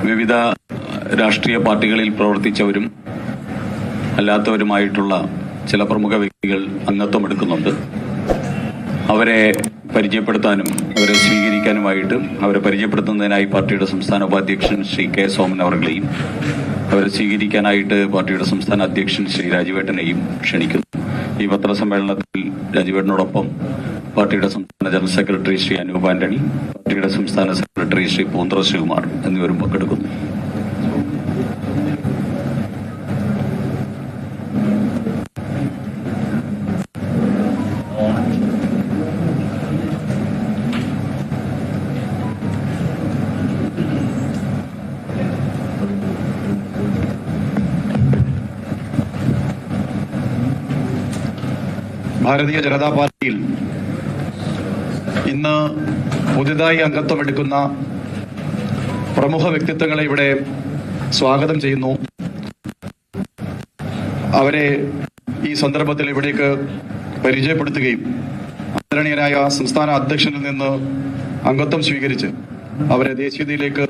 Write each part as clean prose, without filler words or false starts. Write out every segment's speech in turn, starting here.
വിവിധ രാഷ്ട്രീയ പാർട്ടികളിൽ പ്രവർത്തിച്ചവരും അല്ലാത്തവരുമായിട്ടുള്ള ചില പ്രമുഖ വ്യക്തികൾ അംഗത്വം എടുക്കുന്നുണ്ട്. അവരെ പരിചയപ്പെടുത്താനും അവരെ സ്വീകരിക്കാനുമായിട്ട് അവരെ പരിചയപ്പെടുത്തുന്നതിനായി പാർട്ടിയുടെ സംസ്ഥാന ഉപാധ്യക്ഷൻ ശ്രീ കെ സോമൻ അവർകളെയും അവരെ സ്വീകരിക്കാനായിട്ട് പാർട്ടിയുടെ സംസ്ഥാന അധ്യക്ഷൻ ശ്രീ രാജീവേട്ടനെയും ക്ഷണിക്കുന്നു. ഈ പത്രസമ്മേളനത്തിൽ രാജീവേട്ടനോടൊപ്പം പാർട്ടിയുടെ സംസ്ഥാന ജനറൽ സെക്രട്ടറി ശ്രീ അനൂപ് ആന്റണി, പാർട്ടിയുടെ സംസ്ഥാന സെക്രട്ടറി ശ്രീ പൂന്തറ ശ്രീകുമാർ എന്നിവരും പങ്കെടുക്കുന്നു. ഭാരതീയ ജനതാ പാർട്ടിയിൽ ഇന്ന് പുതുതായി അംഗത്വമെടുക്കുന്ന പ്രമുഖ വ്യക്തിത്വങ്ങളെ ഇവിടെ സ്വാഗതം ചെയ്യുന്നു. അവരെ ഈ സന്ദർഭത്തിൽ ഇവിടേക്ക് പരിചയപ്പെടുത്തുകയും ആദരണീയനായ സംസ്ഥാന അധ്യക്ഷനിൽ നിന്ന് അംഗത്വം സ്വീകരിച്ച് അവരെ ദേശീയതയിലേക്ക്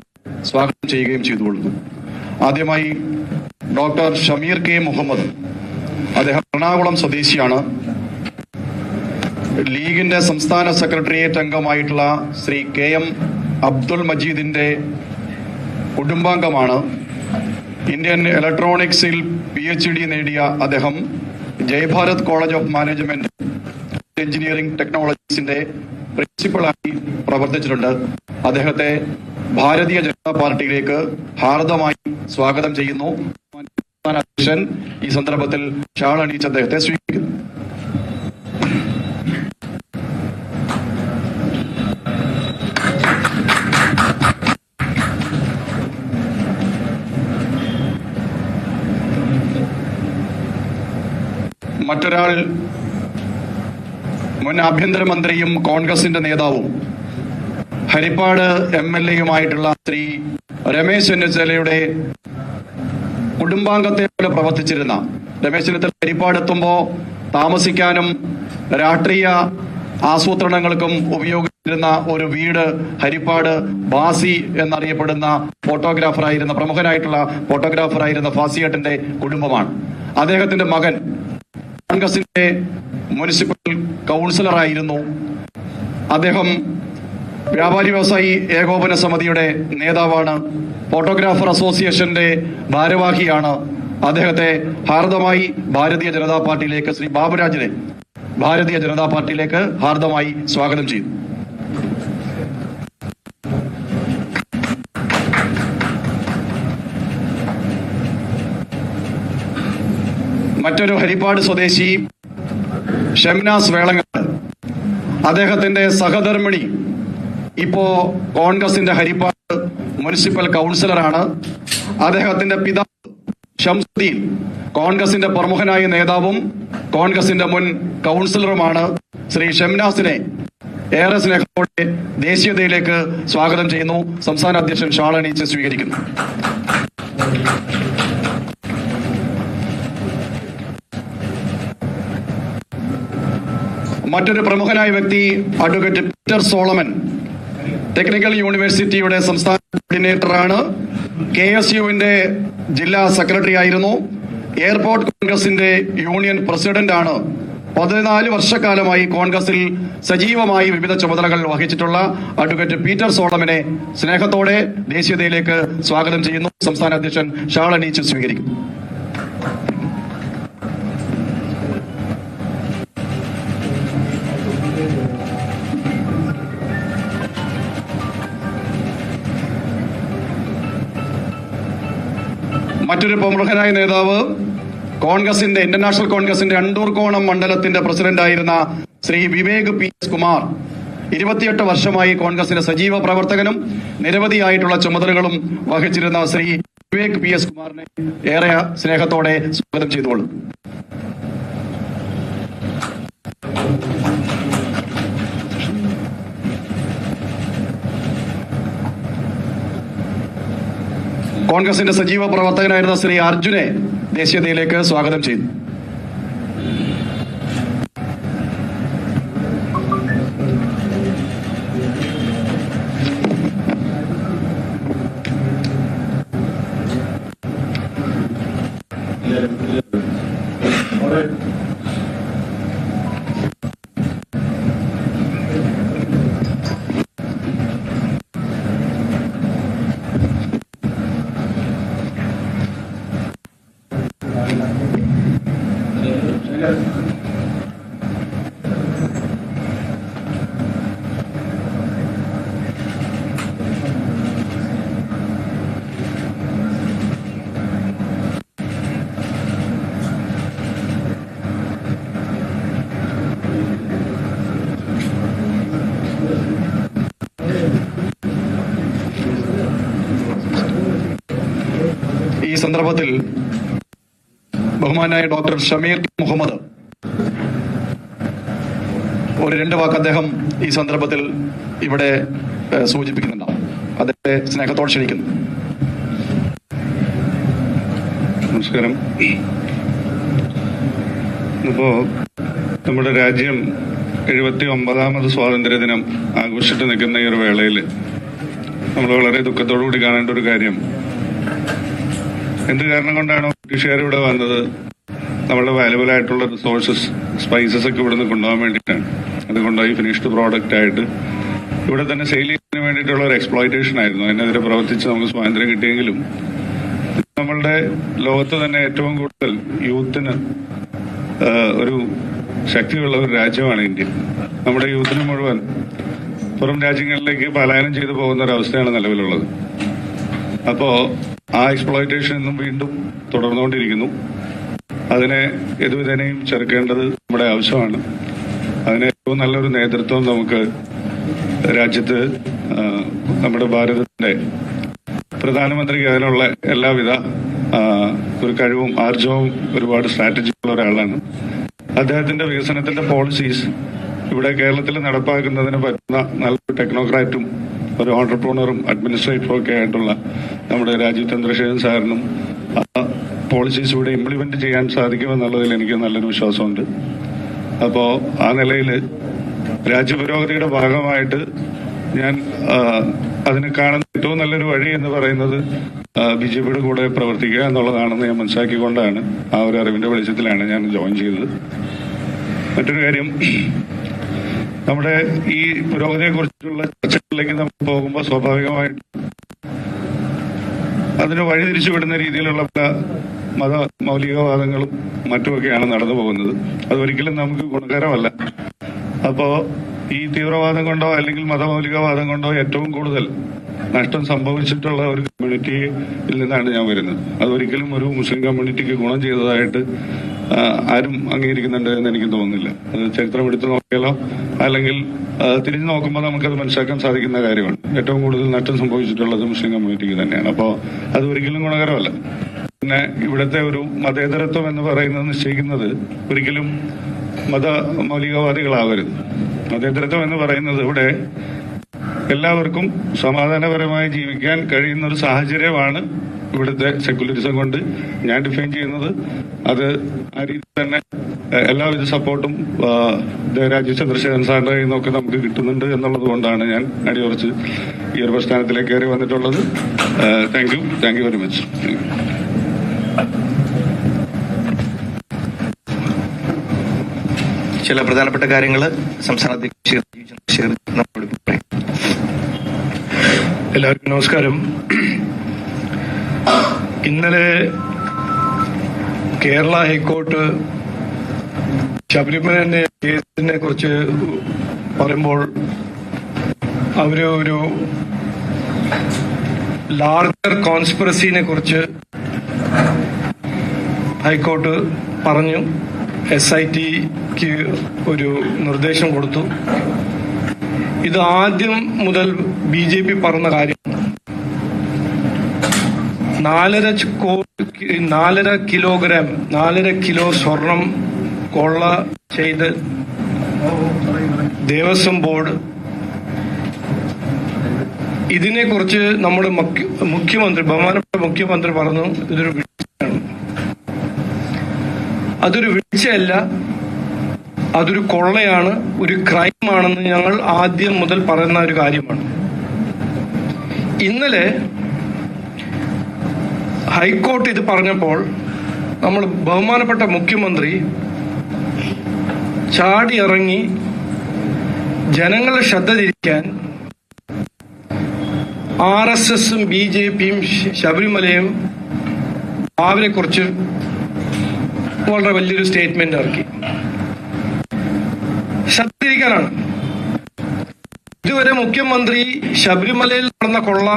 സ്വാഗതം ചെയ്യുകയും ചെയ്തുകൊള്ളുന്നു. ആദ്യമായി ഡോക്ടർ ഷമീർ കെ മുഹമ്മദ്, അദ്ദേഹം എറണാകുളം സ്വദേശിയാണ്. ലീഗിന്റെ സംസ്ഥാന സെക്രട്ടേറിയറ്റ് അംഗമായിട്ടുള്ള ശ്രീ കെ എം അബ്ദുൾ മജീദിന്റെ കുടുംബാംഗമാണ്. ഇന്ത്യൻ ഇലക്ട്രോണിക്സിൽ PhD നേടിയ അദ്ദേഹം Jaibharat college of management engineering ടെക്നോളജീസിന്റെ പ്രിൻസിപ്പളായി പ്രവർത്തിച്ചിട്ടുണ്ട്. അദ്ദേഹത്തെ ഭാരതീയ ജനതാ പാർട്ടിയിലേക്ക് ഹാർദമായി സ്വാഗതം ചെയ്യുന്നു. സംസ്ഥാന അധ്യക്ഷൻ ഈ സന്ദർഭത്തിൽ ഷാൾ അണിയിച്ച് അദ്ദേഹത്തെ സ്വീകരിക്കുന്നു. മറ്റൊരാൾ മുൻ ആഭ്യന്തരമന്ത്രിയും കോൺഗ്രസിന്റെ നേതാവും ഹരിപ്പാട് MLA-യുമായിട്ടുള്ള ശ്രീ രമേശ് ചെന്നിത്തലയുടെ കുടുംബാംഗത്തെ പോലെ പ്രവർത്തിച്ചിരുന്ന രമേശ് ചെന്നിത്തല ഹരിപ്പാടെത്തുമ്പോൾ താമസിക്കാനും രാഷ്ട്രീയ ആസൂത്രണങ്ങൾക്കും ഉപയോഗിച്ചിരുന്ന ഒരു വീട് ഹരിപ്പാട് ബാസി എന്നറിയപ്പെടുന്ന ഫോട്ടോഗ്രാഫറായിരുന്ന പ്രമുഖനായിട്ടുള്ള ഫോട്ടോഗ്രാഫറായിരുന്ന ഫാസിയേട്ടന്റെ കുടുംബമാണ്. അദ്ദേഹത്തിന്റെ മകൻ കോൺഗ്രസിന്റെ മുനിസിപ്പൽ കൗൺസിലറായിരുന്നു. അദ്ദേഹം വ്യാപാരി വ്യവസായി ഏകോപന സമിതിയുടെ നേതാവാണ്. ഫോട്ടോഗ്രാഫർ അസോസിയേഷന്റെ ഭാരവാഹിയാണ്. അദ്ദേഹത്തെ ഹാർദമായി ഭാരതീയ ജനതാ പാർട്ടിയിലേക്ക്, ശ്രീ ബാബുരാജിനെ ഭാരതീയ ജനതാ പാർട്ടിയിലേക്ക് ഹാർദമായി സ്വാഗതം ചെയ്തു. മറ്റൊരു ഹരിപ്പാട് സ്വദേശി ഷംനാസ് വേളങ്ങാട്, അദ്ദേഹത്തിന്റെ സഹധർമ്മിണി ഇപ്പോ കോൺഗ്രസിന്റെ ഹരിപ്പാട് മുനിസിപ്പൽ കൗൺസിലറാണ്. അദ്ദേഹത്തിന്റെ പിതാവ് ഷംസുദ്ദീൻ കോൺഗ്രസിന്റെ പ്രമുഖനായ നേതാവും കോൺഗ്രസിന്റെ മുൻ കൗൺസിലറുമാണ്. ശ്രീ ഷംനാസിനെ ഏറെ സ്നേഹത്തോടെ ദേശീയതയിലേക്ക് സ്വാഗതം ചെയ്യുന്നു. സംസ്ഥാന അധ്യക്ഷൻ ഷാൾ അണിയിച്ച് സ്വീകരിക്കുന്നു. മറ്റൊരു പ്രമുഖനായ വ്യക്തി അഡ്വക്കേറ്റ് പീറ്റർ സോളമൻ, ടെക്നിക്കൽ യൂണിവേഴ്സിറ്റിയുടെ സംസ്ഥാന കോർഡിനേറ്ററാണ്. KSUവിന്റെ ജില്ലാ സെക്രട്ടറി ആയിരുന്നു. എയർപോർട്ട് കോൺഗ്രസിന്റെ യൂണിയൻ പ്രസിഡന്റാണ്. 14 വർഷക്കാലമായി കോൺഗ്രസിൽ സജീവമായി വിവിധ ചുമതലകൾ വഹിച്ചിട്ടുള്ള അഡ്വക്കേറ്റ് പീറ്റർ സോളമനെ സ്നേഹത്തോടെ ദേശീയതയിലേക്ക് സ്വാഗതം ചെയ്യുന്നു. സംസ്ഥാന അധ്യക്ഷൻ ഷാൾ അണിയിച്ച് സ്വീകരിക്കുന്നു. മറ്റൊരു പ്രമുഖനായ നേതാവ് കോൺഗ്രസിന്റെ ഇന്റർനാഷണൽ കോൺഗ്രസിന്റെ അണ്ടൂർകോണം മണ്ഡലത്തിന്റെ പ്രസിഡന്റായിരുന്ന ശ്രീ വിവേക് PS കുമാർ 28 വർഷമായി കോൺഗ്രസിന്റെ സജീവ പ്രവർത്തകനും നിരവധിയായിട്ടുള്ള ചുമതലകളും വഹിച്ചിരുന്ന ശ്രീ വിവേക് PS കുമാറിനെ ഏറെ സ്നേഹത്തോടെ സ്വാഗതം ചെയ്തുകൊള്ളും. കോൺഗ്രസിന്റെ സജീവ പ്രവർത്തകനായിരുന്ന ശ്രീ അർജുനെ ദേശീയതയിലേക്ക് സ്വാഗതം ചെയ്തു. ഈ സന്ദർഭത്തിൽ ബഹുമാനായ ഡോക്ടർ ഷമീർ മുഹമ്മദ് ഒരു 2 വാക്ക് അദ്ദേഹം ഈ സന്ദർഭത്തിൽ ഇവിടെ സൂചിപ്പിക്കുന്നുണ്ടാവും. അദ്ദേഹത്തെ സ്നേഹത്തോടെ ക്ഷണിക്കുന്നു. നമസ്കാരം. ഇപ്പോ നമ്മുടെ രാജ്യം 79ാമത് സ്വാതന്ത്ര്യദിനം ആഘോഷിച്ചിട്ട് നിൽക്കുന്ന ഈ ഒരു വേളയിൽ നമ്മൾ വളരെ ദുഃഖത്തോടുകൂടി കാണേണ്ട ഒരു കാര്യം, എന്ത് കാരണം കൊണ്ടാണോ ബ്രിട്ടീഷുകാർ ഇവിടെ വന്നത്, നമ്മുടെ വാല്യുബിൾ ആയിട്ടുള്ള റിസോഴ്സസ് സ്പൈസസ് ഒക്കെ ഇവിടെ നിന്ന് കൊണ്ടുപോകാൻ വേണ്ടിയിട്ടാണ്. അത് കൊണ്ടുപോയി ഫിനിഷ്ഡ് പ്രോഡക്റ്റ് ആയിട്ട് ഇവിടെ തന്നെ സെയിൽ ചെയ്യാൻ വേണ്ടിയിട്ടുള്ള ഒരു എക്സ്പ്ലോയിറ്റേഷൻ ആയിരുന്നു. അതിനെതിരെ പ്രവർത്തിച്ച് നമുക്ക് സ്വാതന്ത്ര്യം കിട്ടിയെങ്കിലും നമ്മളുടെ ലോകത്ത് തന്നെ ഏറ്റവും കൂടുതൽ യൂത്തിന് ഒരു ശക്തിയുള്ള ഒരു രാജ്യമാണ് ഇന്ത്യ. നമ്മുടെ യൂത്തിന് മുഴുവൻ പുറം രാജ്യങ്ങളിലേക്ക് പലായനം ചെയ്തു പോകുന്ന ഒരു അവസ്ഥയാണ് നിലവിലുള്ളത്. അപ്പോ ആ എക്സ്പ്ലോയിറ്റേഷൻ ഇന്നും വീണ്ടും തുടർന്നുകൊണ്ടിരിക്കുന്നു. അതിനെ ഏതുവിധേനയും ചെറുക്കേണ്ടത് നമ്മുടെ ആവശ്യമാണ്. അതിന് ഏറ്റവും നല്ലൊരു നേതൃത്വം നമുക്ക് രാജ്യത്ത് നമ്മുടെ ഭാരതത്തിന്റെ പ്രധാനമന്ത്രിക്ക് അതിനുള്ള എല്ലാവിധ ഒരു കഴിവും ആർജവും ഒരുപാട് സ്ട്രാറ്റജിയുള്ള ഒരാളാണ്. അദ്ദേഹത്തിന്റെ വികസനത്തിന്റെ പോളിസീസ് ഇവിടെ കേരളത്തിൽ നടപ്പാക്കുന്നതിന് പറ്റുന്ന നല്ലൊരു ടെക്നോക്രാറ്റും ഒരു ഓണ്ടർപ്രണറും അഡ്മിനിസ്ട്രേറ്ററും ഒക്കെ ആയിട്ടുള്ള നമ്മുടെ രാജീവ് ചന്ദ്രശേഖരൻ സാറിനും ആ പോളിസീസ് ഇവിടെ ഇംപ്ലിമെന്റ് ചെയ്യാൻ സാധിക്കുമെന്നുള്ളതിൽ എനിക്ക് നല്ലൊരു വിശ്വാസമുണ്ട്. അപ്പോ ആ നിലയിൽ രാജ്യപുരോഗതിയുടെ ഭാഗമായിട്ട് ഞാൻ അതിന് കാണുന്ന ഏറ്റവും നല്ലൊരു വഴി എന്ന് പറയുന്നത് ബിജെപിയുടെ കൂടെ പ്രവർത്തിക്കുക എന്നുള്ളതാണെന്ന് ഞാൻ മനസ്സിലാക്കിക്കൊണ്ടാണ്, ആ ഒരു അറിവിന്റെ വെളിച്ചത്തിലാണ് ഞാൻ ജോയിൻ ചെയ്തത്. മറ്റൊരു കാര്യം, നമ്മുടെ ഈ പുരോഗതിയെ കുറിച്ചുള്ള ചർച്ചകളിലേക്ക് നമ്മൾ പോകുമ്പോൾ സ്വാഭാവികമായിട്ട് അതിന് വഴിതിരിച്ചുവിടുന്ന രീതിയിലുള്ള പല മത മൗലികവാദങ്ങളും മറ്റുമൊക്കെയാണ് നടന്നു പോകുന്നത്. അതൊരിക്കലും നമുക്ക് ഗുണകരമല്ല. അപ്പോ ഈ തീവ്രവാദം കൊണ്ടോ അല്ലെങ്കിൽ മതമൗലികവാദം കൊണ്ടോ ഏറ്റവും കൂടുതൽ നഷ്ടം സംഭവിച്ചിട്ടുള്ള ഒരു കമ്മ്യൂണിറ്റിയിൽ നിന്നാണ് ഞാൻ വരുന്നത്. അതൊരിക്കലും ഒരു മുസ്ലിം കമ്മ്യൂണിറ്റിക്ക് ഗുണം ചെയ്തതായിട്ട് ആരും അംഗീകരിക്കുന്നുണ്ട് എന്ന് എനിക്ക് തോന്നുന്നില്ല. അത് ചരിത്രം എടുത്തു നോക്കിയാലോ അല്ലെങ്കിൽ തിരിഞ്ഞു നോക്കുമ്പോൾ നമുക്കത് മനസ്സിലാക്കാൻ സാധിക്കുന്ന കാര്യമാണ്. ഏറ്റവും കൂടുതൽ നഷ്ടം സംഭവിച്ചിട്ടുള്ളത് മുസ്ലിം കമ്മ്യൂണിറ്റിക്ക് തന്നെയാണ്. അപ്പോൾ അത് ഒരിക്കലും ഗുണകരമല്ല. പിന്നെ ഇവിടുത്തെ ഒരു മതേതരത്വം എന്ന് പറയുന്നത് നിശ്ചയിക്കുന്നത് ഒരിക്കലും മത മൗലികവാദികളാവരുത്. മതേതരത്വം എന്ന് പറയുന്നത് ഇവിടെ എല്ലാവർക്കും സമാധാനപരമായി ജീവിക്കാൻ കഴിയുന്ന ഒരു സാഹചര്യമാണ് ഇവിടുത്തെ സെക്യുലറിസം കൊണ്ട് ഞാൻ ഡിഫൈൻ ചെയ്യുന്നത്. അത് ആ രീതി തന്നെ എല്ലാവിധ സപ്പോർട്ടും രാജീവ് ചന്ദ്രശേഖരൻ സാറിന്റെ കയ്യിൽ നിന്നൊക്കെ നമുക്ക് കിട്ടുന്നുണ്ട് എന്നുള്ളത് കൊണ്ടാണ് ഞാൻ അടിയുറച്ച് ഈ ഒരു പ്രസ്ഥാനത്തിലേക്ക് കയറി വന്നിട്ടുള്ളത്. Thank you very much. ചില പ്രധാനപ്പെട്ട കാര്യങ്ങൾ സംസ്ഥാന അധ്യക്ഷൻ എല്ലാവർക്കും നമസ്കാരം. ഇന്നലെ കേരള ഹൈക്കോർട്ട് ശബരിമല കേസിനെ കുറിച്ച് പറയുമ്പോൾ അവര് ഒരു ലാർജർ കോൺസ്പിറസിനെ കുറിച്ച് ഹൈക്കോർട്ട് പറഞ്ഞു. SITക്ക് ഒരു നിർദ്ദേശം കൊടുത്തു. ഇത് ആദ്യം മുതൽ BJP പറഞ്ഞ കാര്യം. 4.5 കിലോഗ്രാം 4.5 കിലോ സ്വർണം കൊള്ള ചെയ്ത് ദേവസ്വം ബോർഡ്, ഇതിനെക്കുറിച്ച് നമ്മുടെ മുഖ്യമന്ത്രി, ബഹുമാനപ്പെട്ട മുഖ്യമന്ത്രി പറഞ്ഞു ഇതൊരു വീഴ്ചയാണ്. അതൊരു വീഴ്ചയല്ല, അതൊരു കൊള്ളയാണ്, ഒരു ക്രൈമാണെന്ന് ഞങ്ങൾ ആദ്യം മുതൽ പറയുന്ന ഒരു കാര്യമാണ്. ഇന്നലെ ഹൈക്കോർട്ട് ഇത് പറഞ്ഞപ്പോൾ നമ്മൾ ബഹുമാനപ്പെട്ട മുഖ്യമന്ത്രി ചാടി ഇറങ്ങി ജനങ്ങളെ ശ്രദ്ധ തിരിക്കാൻ RSSും BJPയും ശബരിമലയും അവരെ കുറിച്ച് വളരെ വലിയൊരു സ്റ്റേറ്റ്മെന്റ് ഇറക്കി. ശ്രദ്ധിക്കാനാണ്. ഇതുവരെ മുഖ്യമന്ത്രി ശബരിമലയിൽ നടന്ന കൊള്ള,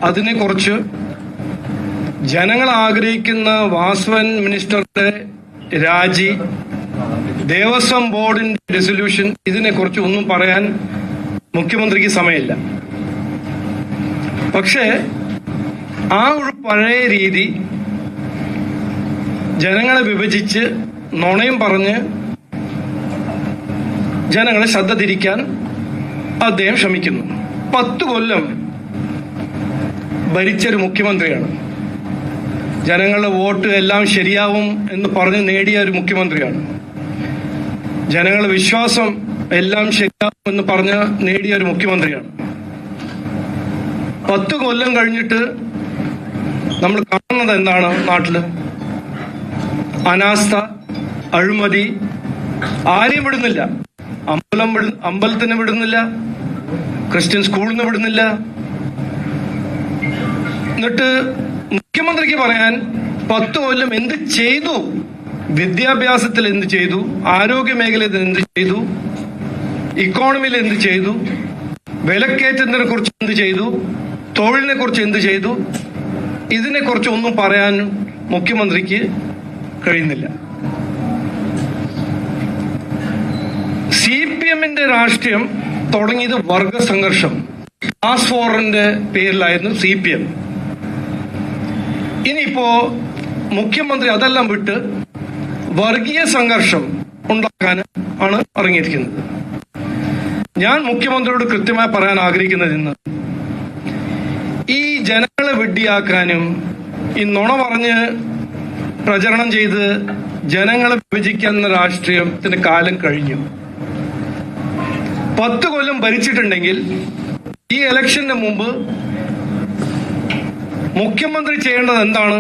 അതിനെക്കുറിച്ച് ജനങ്ങൾ ആഗ്രഹിക്കുന്ന വാസവൻ മിനിസ്റ്ററുടെ രാജി, ദേവസ്വം ബോർഡിന്റെ റെസൊല്യൂഷൻ, ഇതിനെക്കുറിച്ച് ഒന്നും പറയാൻ മുഖ്യമന്ത്രിക്ക് സമയമില്ല. പക്ഷേ ആ ഒരു പഴയ രീതി ജനങ്ങളെ വിഭജിച്ച് നുണയും പറഞ്ഞ് ജനങ്ങളെ ശ്രദ്ധ തിരിക്കാൻ അദ്ദേഹം ശ്രമിക്കുന്നു. 10 കൊല്ലം ഭരിച്ചൊരു മുഖ്യമന്ത്രിയാണ്. ജനങ്ങളുടെ വോട്ട് എല്ലാം ശരിയാവും എന്ന് പറഞ്ഞ് നേടിയ ഒരു മുഖ്യമന്ത്രിയാണ്. ജനങ്ങളുടെ വിശ്വാസം എല്ലാം ശരിയാവും എന്ന് പറഞ്ഞ് നേടിയ ഒരു മുഖ്യമന്ത്രിയാണ്. 10 കൊല്ലം കഴിഞ്ഞിട്ട് നമ്മൾ കാണുന്നത് എന്താണ്? നാട്ടില് അനാസ്ഥ, അഴിമതി, ആരെയും വിടുന്നില്ല. അമ്പലത്തിന് വിടുന്നില്ല, ക്രിസ്ത്യൻ സ്കൂളിൽ നിന്ന് വിടുന്നില്ല. എന്നിട്ട് മുഖ്യമന്ത്രിക്ക് പറയാൻ 10 കൊല്ലം എന്ത് ചെയ്തു, വിദ്യാഭ്യാസത്തിൽ എന്ത് ചെയ്തു, ആരോഗ്യ മേഖലയിൽ എന്ത് ചെയ്തു, ഇക്കോണമിയിൽ എന്ത് ചെയ്തു, വിലക്കയറ്റത്തിനെ കുറിച്ച് എന്ത് ചെയ്തു, തൊഴിലിനെ കുറിച്ച് എന്ത് ചെയ്തു, ഇതിനെക്കുറിച്ച് ഒന്നും പറയാൻ മുഖ്യമന്ത്രിക്ക് കഴിയുന്നില്ല. CPM-ന്റെ രാഷ്ട്രീയം തുടങ്ങിയത് വർഗ സംഘർഷം, ക്ലാസ് വാറിന്റെ പേരിലായിരുന്നു CPM. ഇനിയിപ്പോ മുഖ്യമന്ത്രി അതെല്ലാം വിട്ട് വർഗീയ സംഘർഷം ഉണ്ടാക്കാൻ ആണ് ഇറങ്ങിയിരിക്കുന്നത്. ഞാൻ മുഖ്യമന്ത്രിയോട് കൃത്യമായി പറയാൻ ആഗ്രഹിക്കുന്നത് ഇന്ന്, ഈ ജനങ്ങളെ വിഡ്ഢിയാക്കാനും ഈ നുണ പറഞ്ഞ് പ്രചരണം ചെയ്ത് ജനങ്ങളെ വിഭജിക്കുന്ന രാഷ്ട്രീയത്തിന്റെ കാലം കഴിഞ്ഞു. 10 കൊല്ലം ഭരിച്ചിട്ടുണ്ടെങ്കിൽ ഈ ഇലക്ഷന് മുമ്പ് മുഖ്യമന്ത്രി ചെയ്യേണ്ടത് എന്താണ്?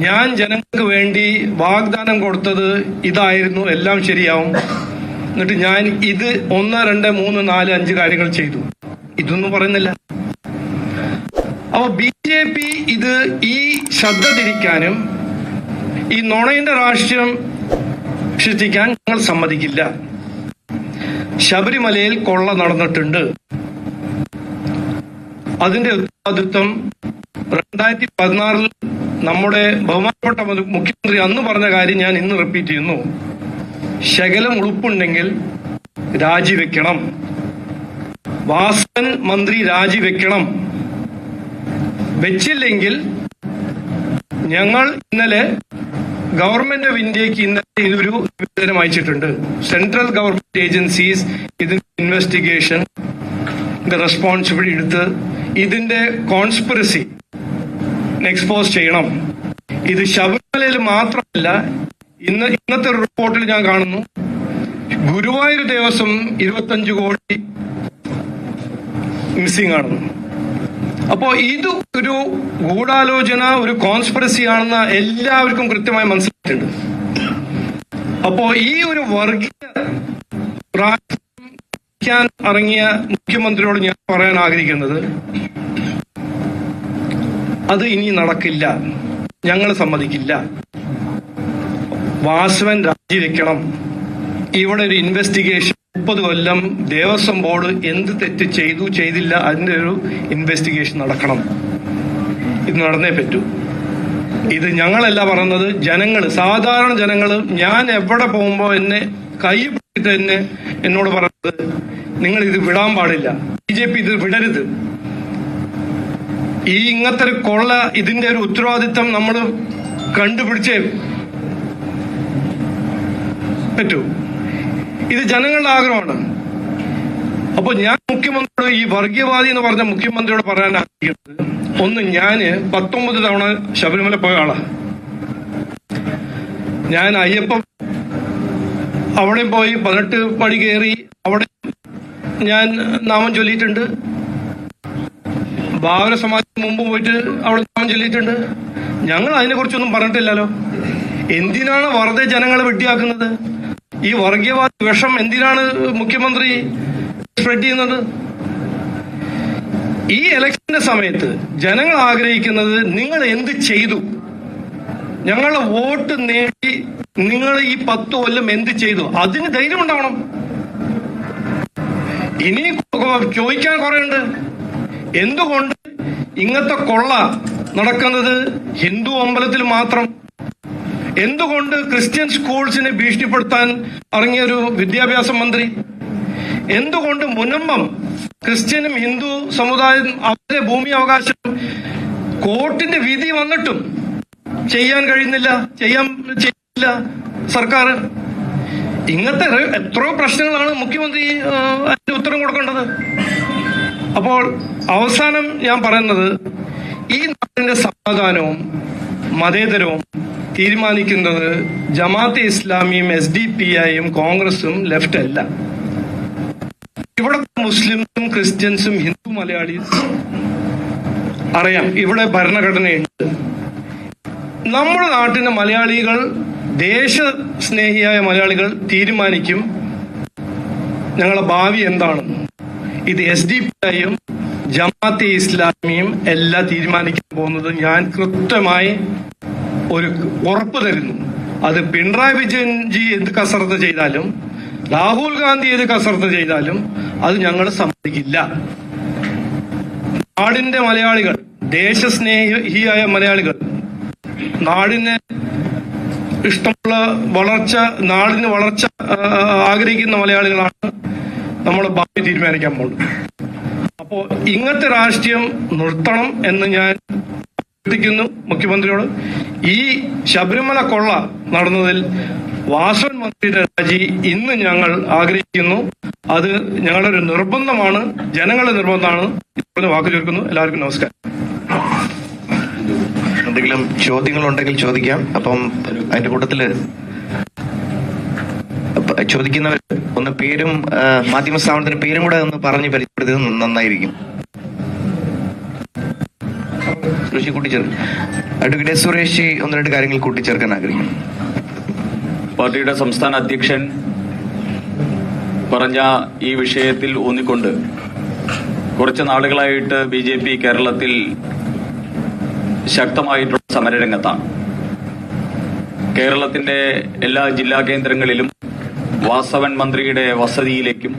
ഞാൻ ജനങ്ങൾക്ക് വേണ്ടി വാഗ്ദാനം കൊടുത്തത് ഇതായിരുന്നു, എല്ലാം ശരിയാവും, എന്നിട്ട് ഞാൻ ഇത് 1, 2, 3, 4, 5 കാര്യങ്ങൾ ചെയ്തു. ഇതൊന്നും പറയുന്നില്ല. അപ്പൊ BJP ഇത് ഈ ശ്രദ്ധ തിരിക്കാനും ഈ നുണയുടെ രാഷ്ട്രീയം സൃഷ്ടിക്കാൻ ഞങ്ങൾ സമ്മതിക്കില്ല. ശബരിമലയിൽ കൊള്ള നടന്നിട്ടുണ്ട്. അതിന്റെ ഉത്തരവാദിത്വം 2016 നമ്മുടെ ബഹുമാനപ്പെട്ട മുഖ്യമന്ത്രി അന്ന് പറഞ്ഞ കാര്യം ഞാൻ ഇന്ന് റിപ്പീറ്റ് ചെയ്യുന്നു. ശകലം ഉളുപ്പുണ്ടെങ്കിൽ രാജിവെക്കണം. വാസവൻ മന്ത്രി രാജിവെക്കണം. വെച്ചില്ലെങ്കിൽ ഞങ്ങൾ ഇന്നലെ ഗവൺമെന്റ് ഓഫ് ഇന്ത്യക്ക് ഇന്നലെ ഇതൊരു നിവേദനം അയച്ചിട്ടുണ്ട്. സെൻട്രൽ ഗവൺമെന്റ് ഏജൻസീസ് ഇതിന്റെ ഇൻവെസ്റ്റിഗേഷൻ റെസ്പോൺസിബിലിറ്റി എടുത്ത് ഇതിന്റെ കോൺസ്പിറസി എക്സ്പോസ് ചെയ്യണം. ഇത് ശബരിമലയിൽ മാത്രമല്ല, ഇന്നത്തെ ഒരു റിപ്പോർട്ടിൽ ഞാൻ കാണുന്നു ഗുരുവായൂർ ദേവസ്വം 25 കോടി മിസ്സിംഗ് ആണെന്ന്. അപ്പോ ഇത് ഒരു ഗൂഢാലോചന, ഒരു കോൺസ്പിറസി ആണെന്ന് എല്ലാവർക്കും കൃത്യമായി മനസ്സിലായിട്ടുണ്ട്. അപ്പോ ഈ ഒരു വർഗീയ രാഷ്ട്രീയം ഇറങ്ങിയ മുഖ്യമന്ത്രിയോട് ഞാൻ പറയാൻ ആഗ്രഹിക്കുന്നത്, അത് ഇനി നടക്കില്ല, ഞങ്ങൾ സമ്മതിക്കില്ല. വാസവൻ രാജിവെക്കണം. ഇവിടെ ഒരു ഇൻവെസ്റ്റിഗേഷൻ 30 കൊല്ലം ദേവസ്വം ബോർഡ് എന്ത് തെറ്റ് ചെയ്തു ചെയ്തില്ല, അതിന്റെ ഒരു ഇൻവെസ്റ്റിഗേഷൻ നടക്കണം. ഇത് നടന്നേ പറ്റൂ. ഇത് ഞങ്ങളല്ല പറയുന്നത്, ജനങ്ങൾ, സാധാരണ ജനങ്ങൾ. ഞാൻ എവിടെ പോകുമ്പോ എന്നെ കൈ പിടിച്ചിട്ട് എന്നോട് പറയുന്നത്, നിങ്ങൾ ഇത് വിടാൻ പാടില്ല, BJP ഇത് വിടരുത്. ഈ ഇങ്ങനത്തെ ഒരു കൊള്ള, ഇതിന്റെ ഒരു ഉത്തരവാദിത്തം നമ്മൾ കണ്ടുപിടിച്ചേ പറ്റൂ. ഇത് ജനങ്ങളുടെ ആഗ്രഹമാണ്. അപ്പൊ ഞാൻ മുഖ്യമന്ത്രിയോട്, ഈ വർഗീയവാദി എന്ന് പറഞ്ഞ മുഖ്യമന്ത്രിയോട് പറയാൻ ആഗ്രഹിക്കുന്നത്, ഒന്ന്, ഞാന് 19 തവണ ശബരിമല പോയ ആളാ. ഞാൻ അയ്യപ്പൻ അവിടെ പോയി 18 പടി കയറി അവിടെ ഞാൻ നാമം ചൊല്ലിയിട്ടുണ്ട്. ബാബര സമാജത്തിന് മുമ്പ് പോയിട്ട് അവിടെ നാമം ചൊല്ലിയിട്ടുണ്ട്. ഞങ്ങൾ അതിനെ കുറിച്ചൊന്നും പറഞ്ഞിട്ടില്ലല്ലോ. എന്തിനാണ് വെറുതെ ജനങ്ങളെ വെട്ടിയാക്കുന്നത്? ഈ വർഗീയവാദ വിഷം എന്തിനാണ് മുഖ്യമന്ത്രി സ്പ്രെഡ് ചെയ്യുന്നത്? ഈ ഇലക്ഷന്റെ സമയത്ത് ജനങ്ങൾ ആഗ്രഹിക്കുന്നത്, നിങ്ങൾ എന്ത് ചെയ്തു, ഞങ്ങളുടെ വോട്ട് നേടി നിങ്ങൾ ഈ 10 കൊല്ലം എന്ത് ചെയ്തു, അതിന് ധൈര്യം ഉണ്ടാവണം. ഇനി ചോദിക്കാൻ കുറേയുണ്ട്. എന്തുകൊണ്ട് ഇങ്ങനത്തെ കൊള്ള നടക്കുന്നത് ഹിന്ദു അമ്പലത്തിൽ മാത്രം? എന്തുകൊണ്ട് ക്രിസ്ത്യൻ സ്കൂൾസിനെ ഭീഷണിപ്പെടുത്താൻ ഇറങ്ങിയ ഒരു വിദ്യാഭ്യാസ മന്ത്രി? എന്തുകൊണ്ട് മുനമ്പം ക്രിസ്ത്യനും ഹിന്ദു സമുദായം അവരുടെ ഭൂമി അവകാശം കോർട്ടിന്റെ വിധി വന്നിട്ടും ചെയ്യാൻ കഴിയുന്നില്ല, ചെയ്യില്ല സർക്കാർ. ഇങ്ങനത്തെ എത്രയോ പ്രശ്നങ്ങളാണ് മുഖ്യമന്ത്രി അതിന്റെ ഉത്തരം കൊടുക്കേണ്ടത്. അപ്പോൾ അവസാനം ഞാൻ പറയുന്നത്, ഈ നാടിന്റെ സമാധാനവും മതേതരവും തീരുമാനിക്കുന്നത് ജമാഅത്തെ ഇസ്ലാമിയും SDPIയും കോൺഗ്രസും ലെഫ്റ്റ് അല്ല. ഇവിടെ മുസ്ലിംസും ക്രിസ്ത്യൻസും ഹിന്ദു മലയാളീസ് അറിയാം, ഇവിടെ ഭരണഘടനയുണ്ട്. നമ്മുടെ നാട്ടിലെ മലയാളികൾ, ദേശസ്നേഹിയായ മലയാളികൾ തീരുമാനിക്കും ഞങ്ങളുടെ ഭാവി എന്താണ്. ഇത് SDPIയും ജമാഅത്തെ ഇസ്ലാമിയും എല്ലാം തീരുമാനിക്കാൻ പോകുന്നത് ഞാൻ കൃത്യമായി ഒരു ഉറപ്പ് തരുന്നു. അത് പിണറായി വിജയൻജി എന്ത് കസർത്ത് ചെയ്താലും, രാഹുൽ ഗാന്ധി ഏത് കസർത്ത് ചെയ്താലും അത് ഞങ്ങൾ സമ്മതിക്കില്ല. നാടിന്റെ മലയാളികൾ, ദേശസ്നേഹിയായ മലയാളികൾ, നാടിന് ഇഷ്ടമുള്ള വളർച്ച, നാടിന് വളർച്ച ആഗ്രഹിക്കുന്ന മലയാളികളാണ് നമ്മുടെ ഭാവി തീരുമാനിക്കാൻ പോകുന്നത്. അപ്പോ ഇങ്ങനത്തെ രാഷ്ട്രീയം നിർത്തണം എന്ന് ഞാൻ അഭ്യർത്ഥിക്കുന്നു മുഖ്യമന്ത്രിയോട്. ഈ ശബരിമല കൊള്ള നടന്നതിൽ വാസവൻ മന്ത്രിയുടെ രാജി ഇന്ന് ഞങ്ങൾ ആഗ്രഹിക്കുന്നു. അത് ഞങ്ങളുടെ ഒരു നിർബന്ധമാണ്, ജനങ്ങളുടെ നിർബന്ധമാണ്. വാക്ക് ചോദിക്കുന്നു. എല്ലാവർക്കും നമസ്കാരം. എന്തെങ്കിലും ചോദ്യങ്ങളുണ്ടെങ്കിൽ ചോദിക്കാം. അപ്പം അതിന്റെ കൂട്ടത്തില് ചോദിക്കുന്നവർ ഒന്ന് പേരും മാധ്യമ സ്ഥാപനത്തിന്റെ പേരും കൂടെ ഒന്ന് പറഞ്ഞ് പരിചയപ്പെടുത്തിയത് നന്നായിരിക്കും. അഡ്വക്കേറ്റ് സുരേഷ് ഒന്ന് രണ്ട് കാര്യങ്ങൾ കൂട്ടിച്ചേർക്കാൻ ആഗ്രഹിക്കുന്നു. പാർട്ടിയുടെ സംസ്ഥാന അധ്യക്ഷൻ പറഞ്ഞ ഈ വിഷയത്തിൽ ഊന്നിക്കൊണ്ട് കുറച്ച് നാളുകളായിട്ട് BJP കേരളത്തിൽ ശക്തമായിട്ടുള്ള സമരരംഗത്താണ്. കേരളത്തിന്റെ എല്ലാ ജില്ലാ കേന്ദ്രങ്ങളിലും വാസവൻ മന്ത്രിയുടെ വസതിയിലേക്കും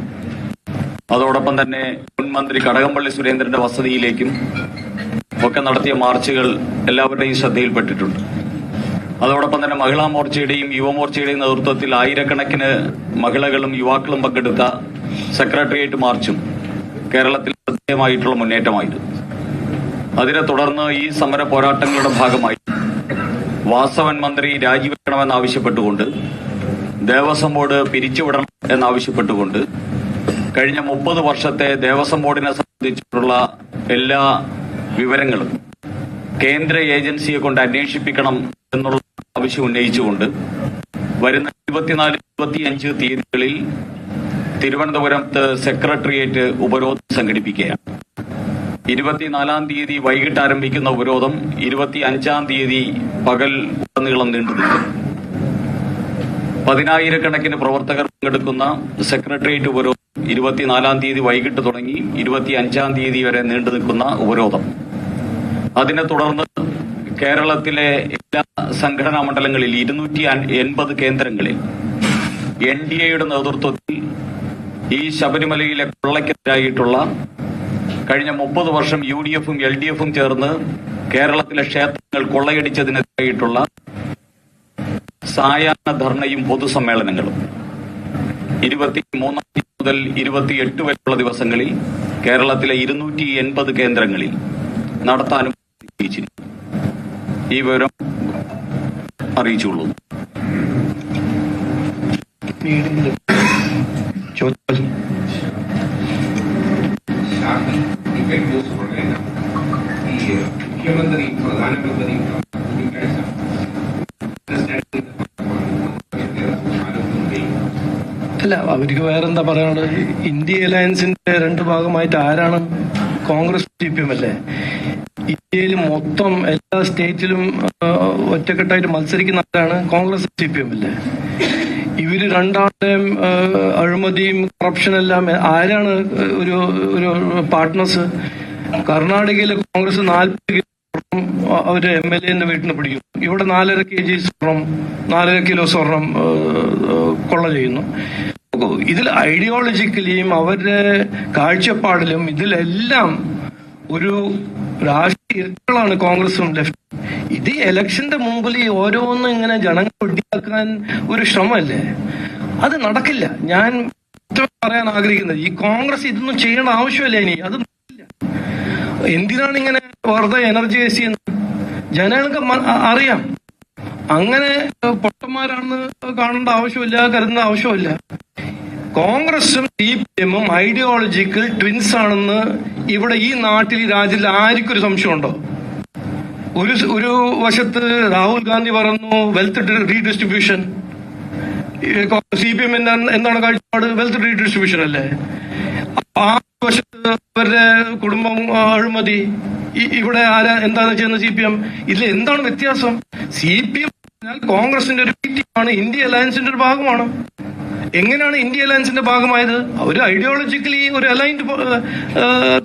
അതോടൊപ്പം തന്നെ മുൻ മന്ത്രി കടകംപള്ളി സുരേന്ദ്രന്റെ വസതിയിലേക്കും ഒക്കെ നടത്തിയ മാർച്ചുകൾ എല്ലാവരുടെയും ശ്രദ്ധയിൽപ്പെട്ടിട്ടുണ്ട്. അതോടൊപ്പം തന്നെ മഹിളാ മോർച്ചയുടെയും യുവമോർച്ചയുടെയും നേതൃത്വത്തിൽ ആയിരക്കണക്കിന് മഹിളകളും യുവാക്കളും പങ്കെടുത്ത സെക്രട്ടേറിയറ്റ് മാർച്ചും കേരളത്തിൽ ശ്രദ്ധേയമായിട്ടുള്ള മുന്നേറ്റമായിരുന്നു. അതിനെ തുടർന്ന് ഈ സമര പോരാട്ടങ്ങളുടെ ഭാഗമായി വാസവൻ മന്ത്രി രാജിവെക്കണമെന്നാവശ്യപ്പെട്ടുകൊണ്ട്, ദേവസ്വം ബോർഡ് പിരിച്ചുവിടണം എന്നാവശ്യപ്പെട്ടുകൊണ്ട് കഴിഞ്ഞ 30 വർഷത്തെ ദേവസ്വം ബോർഡിനെ സംബന്ധിച്ചിട്ടുള്ള എല്ലാ വിവരങ്ങളും കേന്ദ്ര ഏജൻസിയെ കൊണ്ട് അന്വേഷിപ്പിക്കണം എന്നുള്ള ആവശ്യം ഉന്നയിച്ചുകൊണ്ട് വരുന്ന 24-25 തീയതികളിൽ തിരുവനന്തപുരത്ത് സെക്രട്ടേറിയറ്റ് ഉപരോധം സംഘടിപ്പിക്കുകയാണ്. 24-ാം തീയതി വൈകിട്ട് ആരംഭിക്കുന്ന ഉപരോധം 25-ാം തീയതി പകൽ ഉടനീളം നീണ്ടുനിൽക്കും. 10,000-കണക്കിന് പ്രവർത്തകർ പങ്കെടുക്കുന്ന സെക്രട്ടേറിയറ്റ് ഉപരോധം 24-ാം തീയതി വൈകിട്ട് തുടങ്ങി 25-ാം തീയതി വരെ നീണ്ടു നിൽക്കുന്ന ഉപരോധം. അതിനെ തുടർന്ന് കേരളത്തിലെ എല്ലാ സംഘടനാ മണ്ഡലങ്ങളിൽ 280 കേന്ദ്രങ്ങളിൽ NDAയുടെ നേതൃത്വത്തിൽ ഈ ശബരിമലയിലെ കൊള്ളയ്ക്കെതിരായിട്ടുള്ള കഴിഞ്ഞ 30 വർഷം UDFും LDFും ചേർന്ന് കേരളത്തിലെ ക്ഷേത്രങ്ങൾ കൊള്ളയടിച്ചതിനെതിരായിട്ടുള്ള സായാഹ്ന ധർണയും പൊതുസമ്മേളനങ്ങളും 23 മുതൽ 28 വരെയുള്ള ദിവസങ്ങളിൽ കേരളത്തിലെ 280 കേന്ദ്രങ്ങളിൽ നടത്താനും നിശ്ചയിച്ചിരിക്കുന്നു. ഈ വിവരം അറിയിച്ചുള്ളൂ. മുഖ്യമന്ത്രി പ്രധാനമന്ത്രി അല്ല, അവർക്ക് വേറെന്താ പറയാനുള്ളത്? ഇന്ത്യ അലയൻസിന്റെ 2 ഭാഗമായിട്ട് ആരാണ്? കോൺഗ്രസ് CPM അല്ലേ? ഇന്ത്യയിൽ മൊത്തം എല്ലാ സ്റ്റേറ്റിലും ഒറ്റക്കെട്ടായിട്ട് മത്സരിക്കുന്ന ആരാണ്? കോൺഗ്രസ് CPM അല്ലേ? ഇവര് രണ്ടാളുടെയും അഴിമതിയും കറപ്ഷൻ എല്ലാം ആരാണ് ഒരു പാർട്ട്നേഴ്സ്? കർണാടകയിലെ കോൺഗ്രസ് 40 കിലോ അവര് MLA വീട്ടിൽ നിന്ന് പിടിക്കുന്നു. ഇവിടെ 4.5 kg സ്വർണം, 4.5 കിലോ സ്വർണം കൊള്ള ചെയ്യുന്നു. ഇതിൽ ഐഡിയോളജിക്കലിയും അവരുടെ കാഴ്ചപ്പാടിലും ഇതിലെല്ലാം ഒരു രാഷ്ട്രീയ ഇരകളാണ് കോൺഗ്രസും ലെഫ്റ്റ്. ഇത് ഇലക്ഷന്റെ മുമ്പിൽ ഓരോന്നും ഇങ്ങനെ ജനങ്ങൾ ഒടിയാക്കാൻ ഒരു ശ്രമമല്ലേ? അത് നടക്കില്ല. ഞാൻ പറയാൻ ആഗ്രഹിക്കുന്നത്, ഈ കോൺഗ്രസ് ഇതൊന്നും ചെയ്യേണ്ട ആവശ്യമില്ല. ഇനി അത് എന്തിനാണ് ഇങ്ങനെ വെറുതെ എനർജി വേസ്റ്റ് ചെയ്യുന്നത്? ജനങ്ങൾക്ക് അറിയാം അങ്ങനെ പൊട്ടന്മാരാണെന്ന് കാണേണ്ട ആവശ്യമില്ല, കരുതുന്ന ആവശ്യമില്ല. കോൺഗ്രസും CPM-ഉം ഐഡിയോളജിക്കൽ ട്വിൻസ് ആണെന്ന് ഇവിടെ ഈ നാട്ടിൽ, ഈ രാജ്യത്തിൽ ആർക്കും ഒരു സംശയമുണ്ടോ? ഒരു വശത്ത് രാഹുൽ ഗാന്ധി പറഞ്ഞു വെൽത്ത് റീഡിസ്ട്രിബ്യൂഷൻ, CPM എന്താണ് കാഴ്ചപ്പാട്? വെൽത്ത് റീഡിസ്ട്രിബ്യൂഷൻ അല്ലേ? ആ വശത്ത് അവരുടെ കുടുംബം അഴിമതി. ഇവിടെ എന്താണ് ചെയ്യുന്നത് CPM? ഇതിൽ എന്താണ് വ്യത്യാസം? CPM കോൺഗ്രസിന്റെ ഒരു ആണ്, ഇന്ത്യ അലയൻസിന്റെ ഒരു ഭാഗമാണ്. എങ്ങനെയാണ് ഇന്ത്യ അലയൻസിന്റെ ഭാഗമായത്? ഒരു ഐഡിയോളജിക്കലി ഒരു അലൈൻഡ്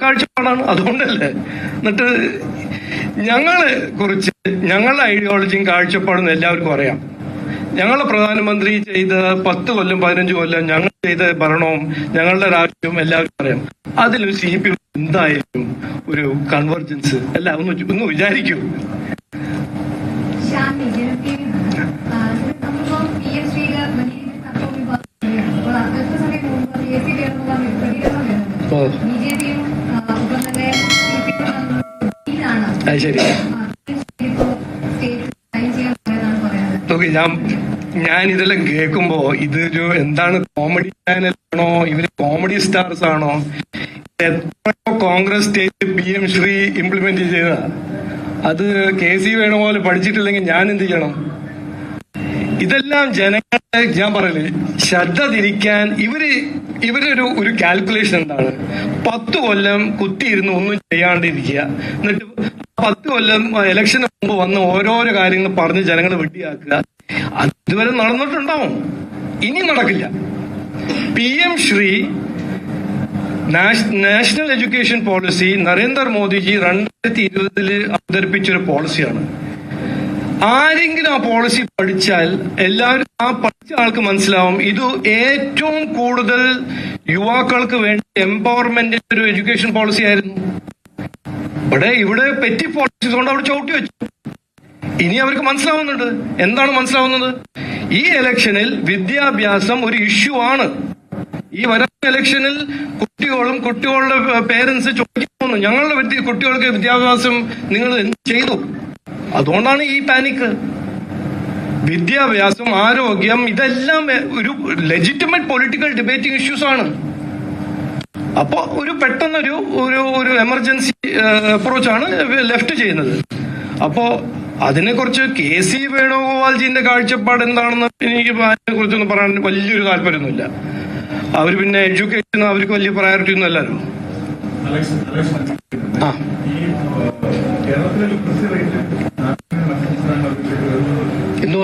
കാഴ്ചപ്പാടാണ്, അതുകൊണ്ടല്ലേ. എന്നിട്ട് ഞങ്ങളെ കുറിച്ച്, ഞങ്ങളുടെ ഐഡിയോളജിയും കാഴ്ചപ്പാടും എല്ലാവർക്കും അറിയാം. ഞങ്ങളുടെ പ്രധാനമന്ത്രി ചെയ്ത 10 കൊല്ലം 15 കൊല്ലം ഞങ്ങൾ ചെയ്ത ഭരണവും ഞങ്ങളുടെ രാഷ്ട്രീയവും എല്ലാവർക്കും അറിയാം. അതിലും CPM എന്തായാലും ഒരു കൺവർജൻസ് അല്ല, ഒന്ന് വിചാരിക്കൂ. ശരി, ഞാൻ ഇതെല്ലാം കേൾക്കുമ്പോ ഇതൊരു എന്താണ്, കോമഡി ചാനലാണോ, ഇവര് കോമഡി സ്റ്റാർസ് ആണോ? എത്രയോ Congress state PM Shri implement ചെയ്ത അത് KC വേണുപോലെ പഠിച്ചിട്ടില്ലെങ്കിൽ ഞാൻ എന്ത് ചെയ്യണം? ഇതെല്ലാം ജനങ്ങളെ, ഞാൻ പറയല്, ശ്രദ്ധ തിരിക്കാൻ ഇവരൊരു കാൽക്കുലേഷൻ എന്താണ്? 10 കൊല്ലം കുത്തിയിരുന്ന് ഒന്നും ചെയ്യാണ്ടിരിക്കുക, എന്നിട്ട് 10 കൊല്ലം ഇലക്ഷന് മുമ്പ് വന്ന് ഓരോരോ കാര്യങ്ങൾ പറഞ്ഞ് ജനങ്ങളെ വെട്ടിയാക്കുക. അതുവരെ നടന്നിട്ടുണ്ടാവും, ഇനി നടക്കില്ല. PM Shri national education policy Narendra Modi ji 2020 അവതരിപ്പിച്ചൊരു പോളിസിയാണ്. ആരെങ്കിലും ആ പോളിസി പഠിച്ചാൽ എല്ലാവരും, ആ പഠിച്ച ആൾക്ക് മനസ്സിലാവും ഇത് ഏറ്റവും കൂടുതൽ യുവാക്കൾക്ക് വേണ്ടി എംപവർമെന്റിന്റെ ഒരു എഡ്യൂക്കേഷൻ പോളിസി ആയിരുന്നു. ഇവിടെ പെറ്റി പോളിസി കൊണ്ട് അവിടെ ചവിട്ടി വെച്ചു. ഇനി അവർക്ക് മനസ്സിലാവുന്നുണ്ട്. എന്താണ് മനസ്സിലാവുന്നത്? ഈ ഇലക്ഷനിൽ വിദ്യാഭ്യാസം ഒരു ഇഷ്യൂ ആണ്. ഈ വരുന്ന ഇലക്ഷനിൽ കുട്ടികളുടെ പേരൻസ് ചോദിക്കുന്നു, ഞങ്ങളുടെ കുട്ടികൾക്ക് വിദ്യാഭ്യാസം നിങ്ങൾ എന്ത് ചെയ്തു? അതുകൊണ്ടാണ് ഈ പാനിക്. വിദ്യാഭ്യാസം, ആരോഗ്യം, ഇതെല്ലാം ഒരു ലെജിറ്റിമേറ്റ് പൊളിറ്റിക്കൽ ഡിബേറ്റിംഗ് ഇഷ്യൂസ് ആണ്. അപ്പോ പെട്ടെന്നൊരു ഒരു എമർജൻസി അപ്രോച്ചാണ് ലെഫ്റ്റ് ചെയ്യുന്നത്. അപ്പോ അതിനെക്കുറിച്ച് KC വേണുഗോപാൽജിന്റെ കാഴ്ചപ്പാട് എന്താണെന്ന് എനിക്ക് അതിനെ കുറിച്ചൊന്നും പറയാൻ വലിയൊരു താല്പര്യമൊന്നുമില്ല. അവർ പിന്നെ എഡ്യൂക്കേഷൻ അവർക്ക് വലിയ പ്രയോറിറ്റി ഒന്നും അല്ലല്ലോ. എന്തോ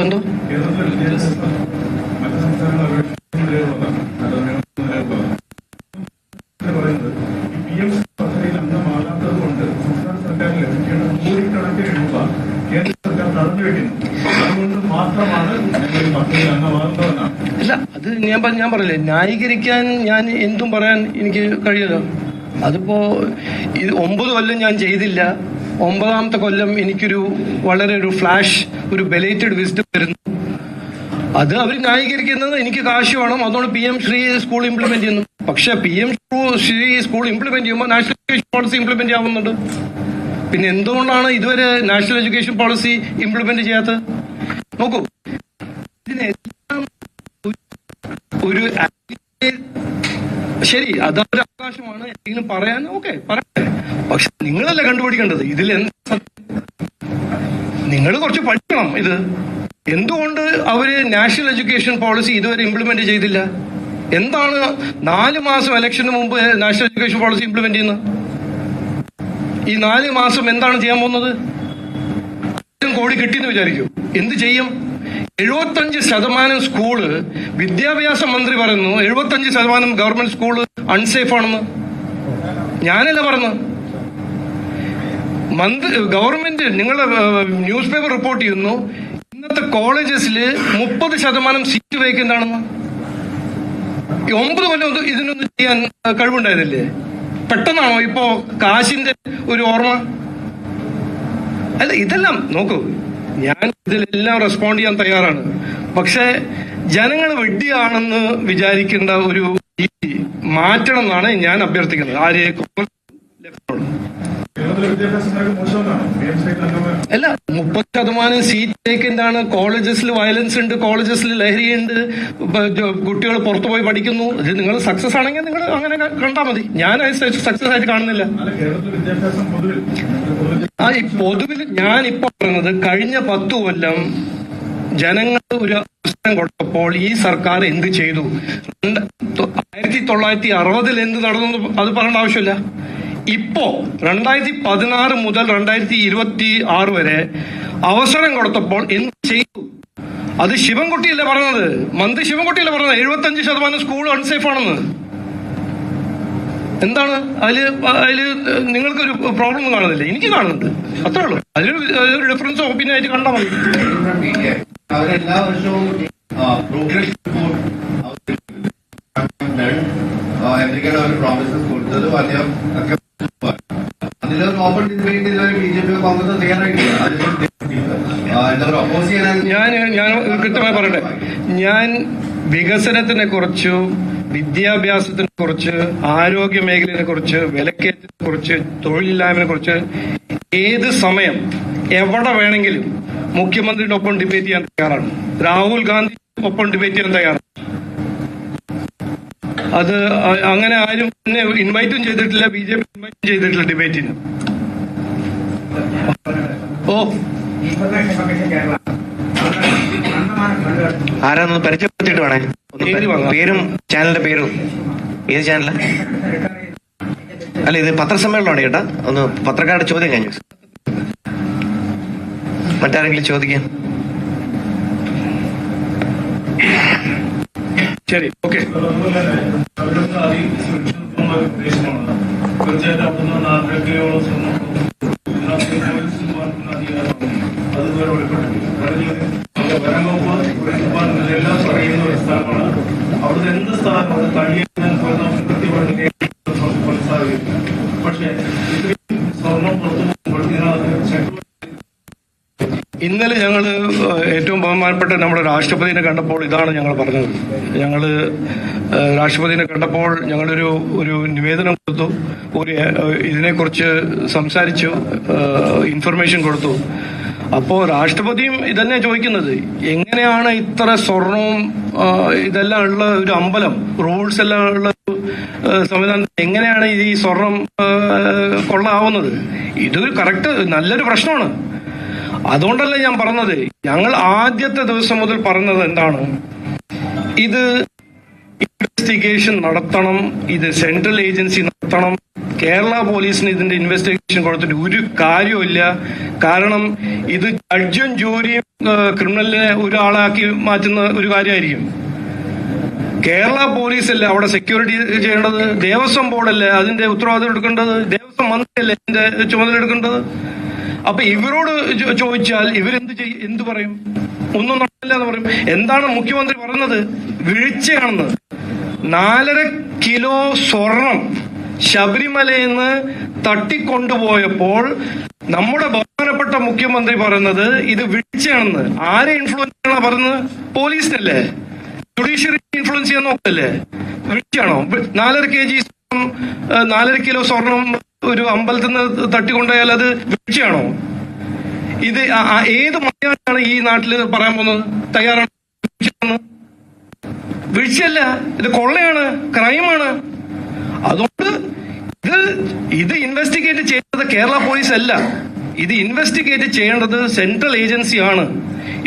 അല്ല, അത് ഞാൻ പറഞ്ഞില്ലേ, ന്യായീകരിക്കാൻ ഞാൻ എന്തും പറയാൻ എനിക്ക് കഴിയില്ല. അതിപ്പോ 9 കൊല്ലം ഞാൻ ചെയ്തില്ല, 9ാമത്തെ കൊല്ലം എനിക്കൊരു വളരെ ഒരു ഫ്ലാഷ്, ഒരു ബെലേറ്റഡ് വിസ്ഡം വരുന്നു. അത് അവർ ന്യായീകരിക്കുന്നത് എനിക്ക് കാശ് വേണം, അതുകൊണ്ട് PM ശ്രീ സ്കൂൾ ഇംപ്ലിമെന്റ് ചെയ്യുന്നു. പക്ഷെ PM ശ്രീ സ്കൂൾ ഇംപ്ലിമെന്റ് ചെയ്യുമ്പോൾ നാഷണൽ എഡ്യൂക്കേഷൻ പോളിസി ഇംപ്ലിമെന്റ് ആവുന്നുണ്ട്. പിന്നെ എന്തുകൊണ്ടാണ് ഇതുവരെ നാഷണൽ എഡ്യൂക്കേഷൻ പോളിസി ഇംപ്ലിമെന്റ് ചെയ്യാത്തത്? നോക്കൂ, ഇതിനെല്ലാം ഒരു ശരി, അതൊരു അവകാശമാണ്, എന്തെങ്കിലും പറയാൻ ഓക്കെ പറയാം. പക്ഷെ നിങ്ങളല്ല കണ്ടുപിടിക്കേണ്ടത് ഇതിൽ എന്താ. നിങ്ങൾ കുറച്ച് പഠിക്കണം. ഇത് എന്തുകൊണ്ട് അവര് നാഷണൽ എഡ്യൂക്കേഷൻ പോളിസി ഇതുവരെ ഇംപ്ലിമെന്റ് ചെയ്തില്ല? എന്താണ് 4 മാസം ഇലക്ഷന് മുമ്പ് നാഷണൽ എഡ്യൂക്കേഷൻ പോളിസി ഇംപ്ലിമെന്റ് ചെയ്യുന്നത്? ഈ 4 മാസം എന്താണ് ചെയ്യാൻ പോകുന്നത്? 1,000 കോടി കിട്ടിയെന്ന് വിചാരിക്കൂ, എന്ത് ചെയ്യും? 75% സ്കൂള്, വിദ്യാഭ്യാസ മന്ത്രി പറയുന്നു 75% ഗവൺമെന്റ് സ്കൂള് അൺസേഫ് ആണെന്ന്. ഞാനല്ല പറഞ്ഞത്, ഗവൺമെന്റ്, നിങ്ങളുടെ ന്യൂസ് പേപ്പർ റിപ്പോർട്ട് ചെയ്യുന്നു ഇന്നത്തെ കോളേജസിൽ 30% സീറ്റ് വേക്കന്റ് ആണെന്ന്. 9 കൊല്ലം ഇതിനൊന്നും ചെയ്യാൻ കഴിവുണ്ടായിരുന്നില്ലേ? പെട്ടെന്നാണോ ഇപ്പോ കാശിന്റെ ഒരു ഓർമ്മ? അല്ല, ഇതെല്ലാം നോക്കൂ, ഞാൻ ഇതിലെല്ലാം റെസ്പോണ്ട് ചെയ്യാൻ തയ്യാറാണ്. പക്ഷെ ജനങ്ങൾ വെഡ്ഡിയാണെന്ന് വിചാരിക്കേണ്ട ഒരു രീതി മാറ്റണം എന്നാണ് ഞാൻ അഭ്യർത്ഥിക്കുന്നത്. ആരെ അല്ല, 30% സീറ്റ് എന്താണ്? കോളേജസിൽ വയലൻസ് ഉണ്ട്, കോളേജസിൽ ലഹരിയുണ്ട്, കുട്ടികൾ പുറത്തു പോയി പഠിക്കുന്നു. ഇത് നിങ്ങൾ സക്സസ് ആണെങ്കിൽ നിങ്ങൾ അങ്ങനെ കണ്ടാൽ മതി. ഞാൻ സക്സസ് ആയിട്ട് കാണുന്നില്ല. ഈ പൊതുവിൽ ഞാൻ ഇപ്പൊ പറയുന്നത് കഴിഞ്ഞ 10 കൊല്ലം ജനങ്ങൾ ഒരു അവസരം കൊടുത്തപ്പോൾ ഈ സർക്കാർ എന്ത് ചെയ്തു? 1960 എന്ത് നടന്നു അത് പറയേണ്ട ആവശ്യമില്ല. ഇപ്പോ 2016 മുതൽ 2026 വരെ അവസരം കൊടുത്തപ്പോൾ എന്ത് ചെയ്തു? അത് ശിവൻകുട്ടിയല്ലേ പറഞ്ഞത്, മന്ത്രി ശിവൻകുട്ടിയല്ലേ പറഞ്ഞത് 75% സ്കൂൾ അൺസേഫ് ആണെന്ന്. എന്താണ് അതില് നിങ്ങൾക്കൊരു പ്രോബ്ലം കാണുന്നില്ല? എനിക്ക് കാണുന്നുണ്ട്, അത്രേ ഉള്ളൂ. അതിലൊരു ഡിഫറൻസ് ഒപ്പീനിയൻ ആയിട്ട് കണ്ടാൽ മതി. അവരെല്ലാ വർഷവും പ്രോഗ്രസ് റിപ്പോർട്ട് എന്തൊക്കെയാണ് അവർ പ്രോമിസസ് കൊടുത്തത് അദ്ദേഹം ഒക്കെ അതിലൊരു ഓപ്പൺ ഡിബേറ്റ് ഇതൊരു BJP കോൺഗ്രസ് തയ്യാറായിട്ടില്ല. എന്താ പറയുക, ഒപ്പോസ് ചെയ്യാൻ ഞാൻ കൃത്യമായി പറയട്ടെ. ഞാൻ വികസനത്തിനെ കുറിച്ച്, വിദ്യാഭ്യാസത്തിനെ കുറിച്ച്, ആരോഗ്യ മേഖലയെ കുറിച്ച്, വിലക്കയറ്റത്തെ കുറിച്ച്, തൊഴിലില്ലായ്മയെ കുറിച്ച് ഏത് സമയം എവിടെ വേണമെങ്കിലും മുഖ്യമന്ത്രിയുടെ ഒപ്പം ഡിബേറ്റ് ചെയ്യാൻ തയ്യാറാണ്. രാഹുൽ ഗാന്ധി ഒപ്പം ഡിബേറ്റ് ചെയ്യാൻ തയ്യാറാണ്. അത് അങ്ങനെ ആരും എന്നെ ഇൻവൈറ്റും ചെയ്തിട്ടില്ല, BJP ഇൻവൈറ്റും ചെയ്തിട്ടില്ല ഡിബേറ്റിന്. ആരാന്നൊന്ന് പരിചയപ്പെടുത്തിയിട്ട് വേണേ. പേരും ചാനലിന്റെ പേരും. ഏത് ചാനല? അല്ല, ഇത് പത്രസമ്മേളനമാണ് ചേട്ടാ. ഒന്ന് പത്രക്കാരുടെ ചോദ്യം കഴിഞ്ഞു. മറ്റാരെങ്കിലും ചോദിക്കാൻ? ശരി, ഓക്കെ. എല്ലാം പറയുന്ന ഒരു സ്ഥലമാണ്. അവിടുത്തെ എന്ത് സ്ഥാനം അത് കഴിയാൻ പക്ഷേ സ്വർണം പുറത്തു പോകുമ്പോൾ ഇതിനകത്ത് ഇന്നലെ ഞങ്ങൾ ഏറ്റവും ബഹുമാനപ്പെട്ട നമ്മുടെ രാഷ്ട്രപതിനെ കണ്ടപ്പോൾ ഇതാണ് ഞങ്ങൾ പറഞ്ഞത്. ഞങ്ങൾ രാഷ്ട്രപതിനെ കണ്ടപ്പോൾ ഞങ്ങളൊരു നിവേദനം കൊടുത്തു, ഇതിനെക്കുറിച്ച് സംസാരിച്ചു, ഇൻഫർമേഷൻ കൊടുത്തു. അപ്പോൾ രാഷ്ട്രപതിയും ഇതന്നെ ചോദിക്കുന്നത്, എങ്ങനെയാണ് ഇത്ര സ്വർണവും ഇതെല്ലാം ഉള്ള ഒരു അമ്പലം, റൂൾസ് എല്ലാം ഉള്ള സംവിധാനം, എങ്ങനെയാണ് ഈ സ്വർണം കൊള്ളാവുന്നത്? ഇതൊരു കറക്റ്റ് നല്ലൊരു പ്രശ്നമാണ്. അതുകൊണ്ടല്ല ഞാൻ പറഞ്ഞത്, ഞങ്ങൾ ആദ്യത്തെ ദിവസം മുതൽ പറഞ്ഞത് എന്താണ്, ഇത് ഇൻവെസ്റ്റിഗേഷൻ നടത്തണം, ഇത് സെൻട്രൽ ഏജൻസി നടത്തണം. കേരള പോലീസിന് ഇതിന്റെ ഇൻവെസ്റ്റിഗേഷൻ കൊടുത്തിട്ട് ഒരു കാര്യമില്ല. കാരണം ഇത് ജഡ്ജും ജൂരിയും ക്രിമിനലിനെ ഒരാളാക്കി മാറ്റുന്ന ഒരു കാര്യമായിരിക്കും. കേരള പോലീസല്ലേ അവിടെ സെക്യൂരിറ്റി ചെയ്യേണ്ടത്, ദേവസ്വം ബോർഡല്ലേ അതിന്റെ ഉത്തരവാദിത്വം എടുക്കേണ്ടത്, ദേവസ്വം മന്ത്രിയല്ലേ ഇതിന്റെ ചുമതല എടുക്കേണ്ടത്. അപ്പൊ ഇവരോട് ചോദിച്ചാൽ എന്ത് പറയും? ഒന്നും നടന്നില്ല എന്ന് പറയും. എന്താണ് മുഖ്യമന്ത്രി പറയുന്നത്? വീഴ്ചയാണെന്ന്. 4.5 കിലോ സ്വർണം ശബരിമലയിൽ നിന്ന് തട്ടിക്കൊണ്ടുപോയപ്പോൾ നമ്മുടെ ബഹുമാനപ്പെട്ട മുഖ്യമന്ത്രി പറയുന്നത് ഇത് വീഴ്ചയാണെന്ന്. ആരെ ഇൻഫ്ലുവൻസ് ചെയ്യണ പറയുന്നത്? പോലീസിനല്ലേ, ജുഡീഷ്യറി ഇൻഫ്ലുവൻസ് ചെയ്യാൻ നോക്കല്ലേ? വീഴ്ചയാണോ? 4.5 kg 4.5 കിലോ സ്വർണം ഒരു അമ്പലത്തിൽ നിന്ന് തട്ടിക്കൊണ്ടുപോയാൽ അത് വീഴ്ചയാണോ? ഇത് ഏത് മലയാളിയാണ് ഈ നാട്ടിൽ പറയാൻ പോകുന്നത്? തയ്യാറാണ്? വീഴ്ചയല്ല, ഇത് കൊള്ളയാണ്, ക്രൈമാണ്. അതുകൊണ്ട് ഇത് ഇൻവെസ്റ്റിഗേറ്റ് ചെയ്യേണ്ടത് കേരള പോലീസ് അല്ല, ഇത് ഇൻവെസ്റ്റിഗേറ്റ് ചെയ്യേണ്ടത് സെൻട്രൽ ഏജൻസിയാണ്.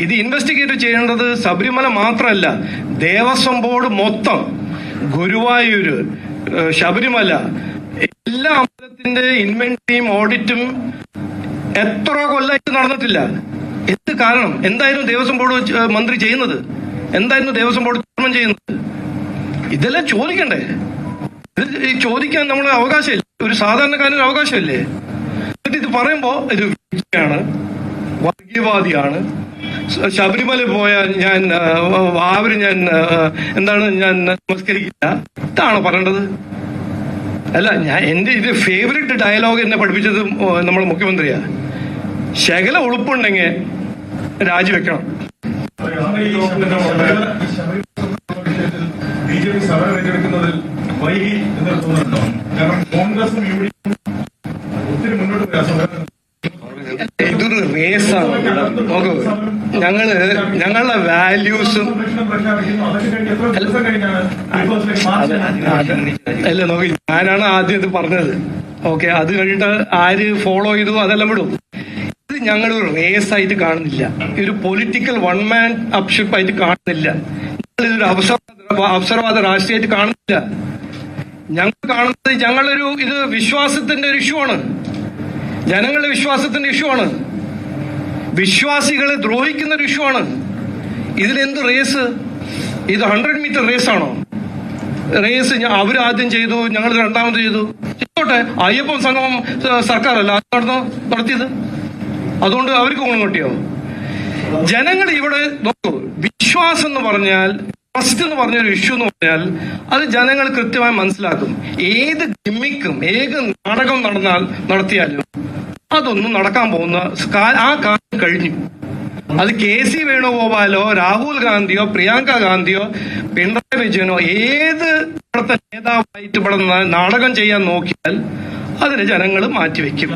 ഇത് ഇൻവെസ്റ്റിഗേറ്റ് ചെയ്യേണ്ടത് ശബരിമല മാത്രമല്ല, ദേവസ്വം ബോർഡ് മൊത്തം, ഗുരുവായൂര്, ശബരിമല, എല്ലാ അമ്പലത്തിന്റെ ഇൻവെന്ററിയും ഓഡിറ്റും എത്ര കൊല്ലമായിട്ട് നടന്നിട്ടില്ല. എന്ത് കാരണം? എന്തായിരുന്നു ദേവസ്വം ബോർഡ് മന്ത്രി ചെയ്യുന്നത്? എന്തായിരുന്നു ദേവസ്വം ബോർഡ് ചെയർമാൻ ചെയ്യുന്നത്? ഇതെല്ലാം ചോദിക്കണ്ടേ? ഇത് ചോദിക്കാൻ നമ്മൾ അവകാശമില്ല, ഒരു സാധാരണക്കാരന് അവകാശമില്ലേ? എന്നിട്ട് ഇത് പറയുമ്പോ ഇത് വീഴ്ചയാണ്, വർഗീയവാദിയാണ്, ശബരിമല പോയാൽ ഞാൻ ഞാൻ നമസ്കരിക്കില്ല, ഇതാണ് പറയേണ്ടത്. അല്ല, എന്റെ ഇത് ഫേവറേറ്റ് ഡയലോഗ് എന്നെ പഠിപ്പിച്ചത് നമ്മുടെ മുഖ്യമന്ത്രിയാ. ശകല ഉളുപ്പുണ്ടെങ്കിൽ രാജിവെക്കണം. BJP സമരം ഏറ്റെടുക്കുന്നതിൽ വൈകി എന്ന് തോന്നുന്നുണ്ടോ? കാരണം കോൺഗ്രസും UDF ഒത്തിരി മുന്നോട്ട് പോയാൽ ഇതൊരു റേസാണ്. നോക്കൂ, ഞങ്ങളുടെ വാല്യൂസും അല്ല, നോക്കി, ഞാനാണ് ആദ്യം ഇത് പറഞ്ഞത്. ഓക്കെ, അത് കഴിഞ്ഞിട്ട് ആര് ഫോളോ ചെയ്തു അതെല്ലാം വിടും. ഇത് ഞങ്ങളൊരു റേസായിട്ട് കാണുന്നില്ല, ഒരു പൊളിറ്റിക്കൽ വൺ മാൻ അപ്ഷിപ്പായിട്ട് കാണുന്നില്ല, ഞങ്ങളിതൊരു അവസരവാദ രാഷ്ട്രീയമായിട്ട് കാണുന്നില്ല. ഞങ്ങൾ കാണുന്നത് ഇത് വിശ്വാസത്തിന്റെ ഒരു ഇഷ്യൂ ആണ്, ജനങ്ങളുടെ വിശ്വാസത്തിന്റെ ഇഷ്യൂ ആണ്, വിശ്വാസികളെ ദ്രോഹിക്കുന്ന ഒരു ഇഷ്യൂ ആണ്. ഇതിലെന്ത് റേസ്? ഇത് 100 മീറ്റർ റേസ് ആണോ? റേസ് അവരാദ്യം ചെയ്തു, ഞങ്ങൾ രണ്ടാമത് ചെയ്തു. ചെയ്തോട്ടെ, അയ്യപ്പൻ സംഗമം സർക്കാരല്ല നടത്തിയത്, അതുകൊണ്ട് അവർക്ക് ഗുണം കിട്ടിയോ? ജനങ്ങൾ ഇവിടെ നോക്കൂ, വിശ്വാസം എന്ന് പറഞ്ഞാൽ, ട്രസ്റ്റ് എന്ന് പറഞ്ഞൊരു ഇഷ്യൂ എന്ന് പറഞ്ഞാൽ അത് ജനങ്ങൾ കൃത്യമായി മനസ്സിലാക്കും. ഏത് ഗിമ്മിക്കും ഏത് നാടകം നടത്തിയാലും അതൊന്നും നടക്കാൻ പോകുന്ന ആ കാലം കഴിഞ്ഞു. അത് KC വേണുഗോപാലോ രാഹുൽ ഗാന്ധിയോ പ്രിയങ്ക ഗാന്ധിയോ പിണറായി വിജയനോ ഏത് ഇവിടുത്തെ നേതാവായിട്ട് ഇവിടെ നാടകം ചെയ്യാൻ നോക്കിയാൽ അതിന് ജനങ്ങൾ മാറ്റിവെക്കും.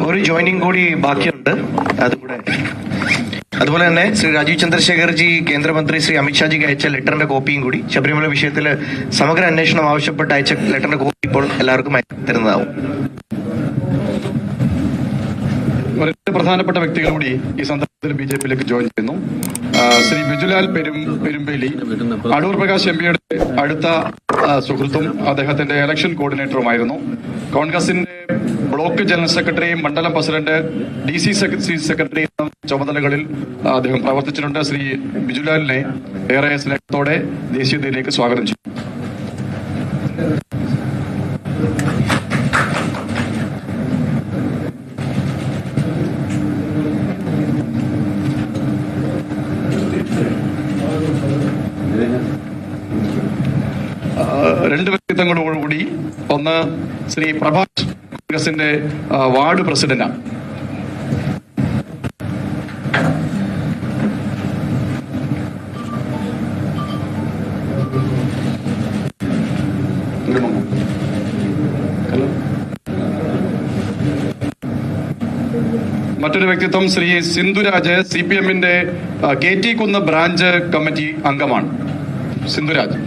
ഒരു ജോയിനിങ് കൂടി ബാക്കിയുണ്ട്, അതുപോലെ തന്നെ ശ്രീ രാജീവ് ചന്ദ്രശേഖർജി കേന്ദ്രമന്ത്രി ശ്രീ അമിത്ഷാജിക്ക് അയച്ച ലെറ്ററിന്റെ കോപ്പിയും കൂടി, ശബരിമല വിഷയത്തിൽ സമഗ്ര അന്വേഷണം ആവശ്യപ്പെട്ട് അയച്ച ലെറ്ററിന്റെ കോപ്പി ഇപ്പോൾ എല്ലാവർക്കും തരുന്നതാവും. രണ്ട് പ്രധാനപ്പെട്ട വ്യക്തികൾ കൂടി ഈ സന്ദർഭത്തിൽ BJPയിലേക്ക് ജോയിൻ ചെയ്യുന്നു. ശ്രീ ബിജുലാൽ പെരുമ്പേലി, അടൂർ പ്രകാശ് MPയുടെ അടുത്ത സുഹൃത്തും അദ്ദേഹത്തിന്റെ ഇലക്ഷൻ കോർഡിനേറ്ററുമായിരുന്നു. കോൺഗ്രസിന്റെ ബ്ലോക്ക് ജനറൽ സെക്രട്ടറിയും മണ്ഡലം പ്രസിഡന്റ്, DC സെക്രട്ടറി എന്ന ചുമതലകളിൽ അദ്ദേഹം പ്രവർത്തിച്ചിട്ടുണ്ട്. ശ്രീ ബിജുലാലിനെ ഏറെ സ്നേഹത്തോടെ ദേശീയതയിലേക്ക് സ്വാഗതം ചെയ്യും. രണ്ട് വ്യക്തിത്വങ്ങളോടുകൂടി, ഒന്ന് ശ്രീ പ്രഭാഷ്, കോൺഗ്രസിന്റെ വാർഡ് പ്രസിഡന്റാണ്. മറ്റൊരു വ്യക്തിത്വം ശ്രീ സിന്ധുരാജ്, CPMന്റെ KT കുന്ന് ബ്രാഞ്ച് കമ്മിറ്റി അംഗമാണ്. സിന്ധുരാജ്.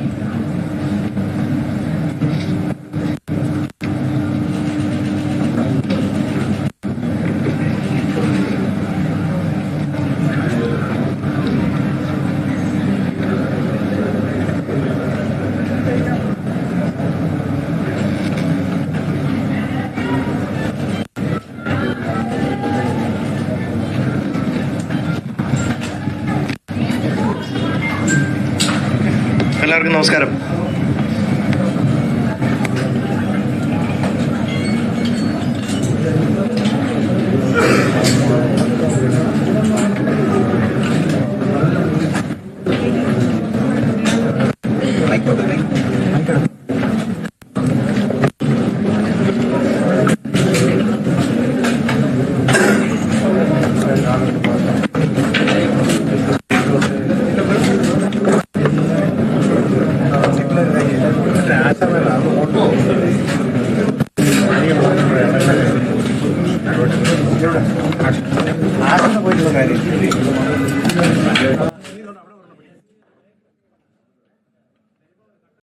എല്ലാവർക്കും നമസ്കാരം.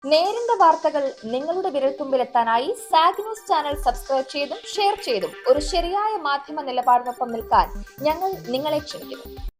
നേരിന്റെ വാർത്തകൾ നിങ്ങളുടെ വിരൽത്തുമ്പിലെത്താനായി സാഗ് ന്യൂസ് ചാനൽ സബ്സ്ക്രൈബ് ചെയ്തും ഷെയർ ചെയ്തും ഒരു ശരിയായ മാധ്യമ നിലപാടിനൊപ്പം നിൽക്കാൻ ഞങ്ങൾ നിങ്ങളെ ക്ഷണിക്കുന്നു.